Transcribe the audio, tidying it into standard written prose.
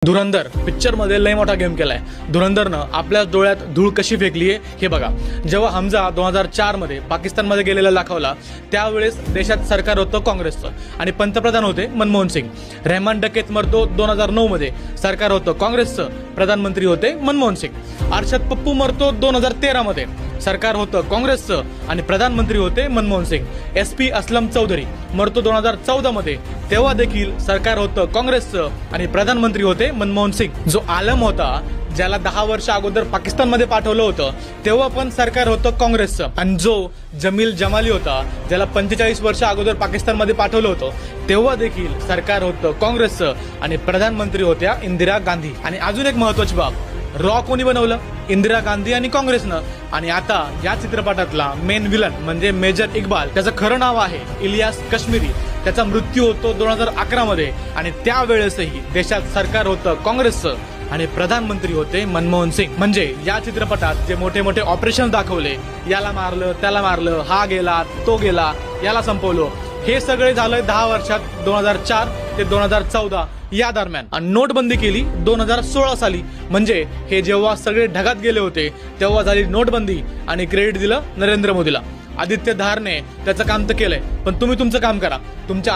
धुरंधर picture मध्ये लय मोठा गेम केलाय। धुरंधरनं आपल्या डोळ्यात धूळ कशी फेकली आहे हे बघा। जेव्हा हमजा 2004 मध्ये पाकिस्तानमध्ये गेलेला दाखवला त्यावेळेस देशात सरकार होतं काँग्रेसचं आणि पंतप्रधान होते मनमोहन सिंग। रहमान डकेत मरतो 2009 मध्ये सरकार होतं काँग्रेसचं, प्रधानमंत्री होते मनमोहन सिंग। अर्शद पप्पू मरतो 2013 मध्ये सरकार होतं काँग्रेसचं आणि प्रधानमंत्री होते मनमोहन सिंग। SP असलम चौधरी मरतो 2014 मध्ये, तेव्हा देखील सरकार होतं काँग्रेसचं आणि प्रधानमंत्री होते मनमोहन सिंग। जो आलम होता ज्याला 10 वर्ष अगोदर पाकिस्तानमध्ये पाठवलं होतं तेव्हा पण सरकार होतं काँग्रेसचं, आणि जो जमील जमाली होता ज्याला 45 वर्ष अगोदर पाकिस्तानमध्ये पाठवलं होतं तेव्हा देखील सरकार होतं काँग्रेसचं आणि प्रधानमंत्री होत्या इंदिरा गांधी। आणि अजून एक महत्त्वाची बाब, रॉ कोणी बनवलं? इंदिरा गांधी आणि काँग्रेसनं। आणि आता या चित्रपटातला मेन विलन म्हणजे मेजर इक्बाल, त्याचं खरं नाव आहे इलियास कश्मीरी। त्याचा मृत्यू होतो 2011 मध्ये आणि त्यावेळेसही देशात सरकार होतं काँग्रेसचं आणि प्रधानमंत्री होते मनमोहन सिंग। म्हणजे या चित्रपटात जे मोठे मोठे ऑपरेशन दाखवले, याला मारलं त्याला मारलं, हा गेला तो गेला, याला संपवलं, हे सगळे झालंय 10 वर्षात 2004 ते 2014 या दरम्यान। आणि नोटबंदी केली 2016 साली। म्हणजे हे जेव्हा सगळे ढगात गेले होते तेव्हा झाली नोटबंदी आणि क्रेडिट दिलं नरेंद्र मोदीला। आदित्य धारने त्याचं काम तर केलंय, पण तुम्ही तुमचं काम करा। तुमच्या